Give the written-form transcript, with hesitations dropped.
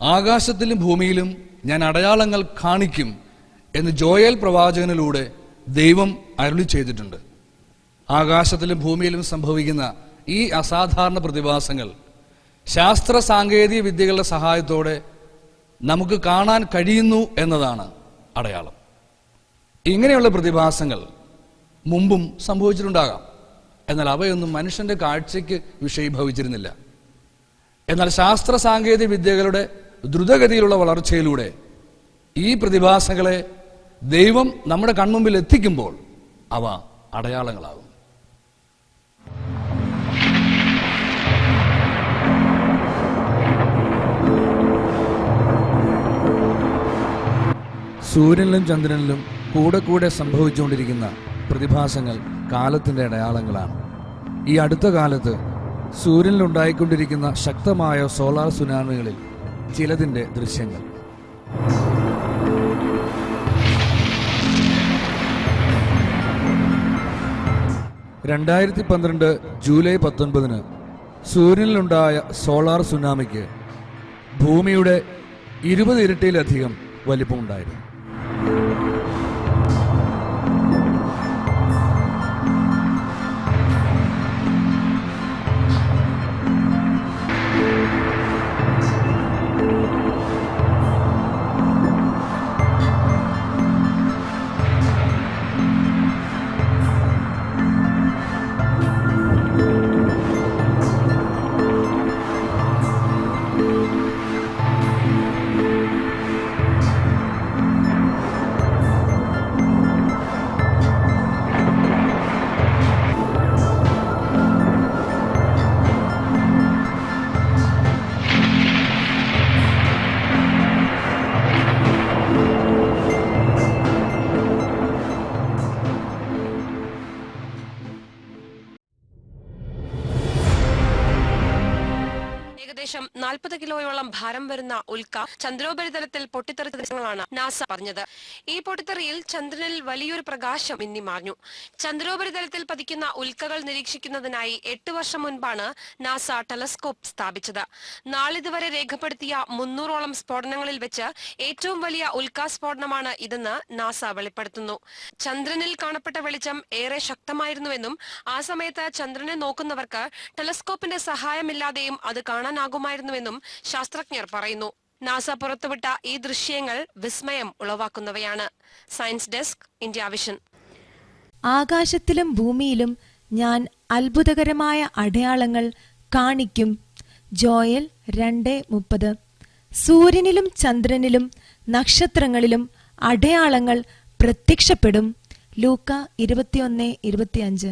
ആകാശത്തിലും ഭൂമിയിലും ഞാൻ അടയാളങ്ങൾ കാണിക്കും എന്ന് ജോയേൽ പ്രവാചകനിലൂടെ ദൈവം അരുളി ചെയ്തിട്ടുണ്ട്. ആകാശത്തിലും ഭൂമിയിലും സംഭവിക്കുന്ന ഈ അസാധാരണ പ്രതിഭാസങ്ങൾ ശാസ്ത്ര സാങ്കേതിക വിദ്യകളുടെ സഹായത്തോടെ നമുക്ക് കാണാൻ കഴിയുന്നു എന്നതാണ് അടയാളം. ഇങ്ങനെയുള്ള പ്രതിഭാസങ്ങൾ മുമ്പും സംഭവിച്ചിട്ടുണ്ടാകാം. എന്നാൽ അവയൊന്നും മനുഷ്യന്റെ കാഴ്ചയ്ക്ക് വിഷയീഭവിച്ചിരുന്നില്ല. എന്നാൽ ശാസ്ത്ര സാങ്കേതിക വിദ്യകളുടെ ദ്രുതഗതിയിലുള്ള വളർച്ചയിലൂടെ ഈ പ്രതിഭാസങ്ങളെ ദൈവം നമ്മുടെ കൺമുമ്പിൽ എത്തിക്കുമ്പോൾ അവ അടയാളങ്ങളാകും. സൂര്യനിലും ചന്ദ്രനിലും കൂടെ കൂടെ സംഭവിച്ചുകൊണ്ടിരിക്കുന്ന പ്രതിഭാസങ്ങൾ കാലത്തിൻ്റെ അടയാളങ്ങളാണ്. ഈ അടുത്ത കാലത്ത് സൂര്യനിലുണ്ടായിക്കൊണ്ടിരിക്കുന്ന ശക്തമായ സോളാർ സുനാമികളിൽ ചിലതിൻ്റെ ദൃശ്യങ്ങൾ. ജൂലൈ 19 സൂര്യനിലുണ്ടായ സോളാർ സുനാമിക്ക് ഭൂമിയുടെ 20 ഇരട്ടിയിലധികം വലിപ്പമുണ്ടായിരുന്നു. ഏകദേശം 40 കിലോയോളം ഭാരം വരുന്ന ഉൽക്ക ചന്ദ്രോപരിതലത്തിൽ പൊട്ടിത്തെറിച്ച ദിവസങ്ങളാണ് നാസ പറഞ്ഞത്. ഈ പൊട്ടിത്തെറിയിൽ ചന്ദ്രനിൽ വലിയൊരു പ്രകാശം മിന്നിമാഞ്ഞു. ചന്ദ്രോപരിതലത്തിൽ പതിക്കുന്ന ഉൽക്കകൾ നിരീക്ഷിക്കുന്നതിനായി 8 വർഷം മുൻപാണ് നാസ ടെലസ്കോപ്പ് സ്ഥാപിച്ചത്. നാളിതുവരെ രേഖപ്പെടുത്തിയ 300ഓളം സ്ഫോടനങ്ങളിൽ വെച്ച് ഏറ്റവും വലിയ ഉൽക്ക സ്ഫോടനമാണ് ഇതെന്ന് നാസ വെളിപ്പെടുത്തുന്നു. ചന്ദ്രനിൽ കാണപ്പെട്ട വെളിച്ചം ഏറെ ശക്തമായിരുന്നുവെന്നും ആ സമയത്ത് ചന്ദ്രനെ നോക്കുന്നവർക്ക് ടെലസ്കോപ്പിന്റെ സഹായമില്ലാതെയും അത് കാണാനാകുമായിരുന്നുവെന്നും ശാസ്ത്രജ്ഞർ പറയുന്നു. നാസ പുറത്തുവിട്ട ഈ ദൃശ്യങ്ങൾ വിസ്മയം ഉളവാക്കുന്നവയാണ്. Science desk, India vision. ആകാശത്തിലും ഭൂമിയിലും ഞാൻ അത്ഭുതകരമായ അടയാളങ്ങൾ കാണിക്കും. ജോയൽ 2:30. സൂര്യനിലും ചന്ദ്രനിലും നക്ഷത്രങ്ങളിലും അടയാളങ്ങൾ പ്രത്യക്ഷപ്പെടും. ലൂക്ക 21:25.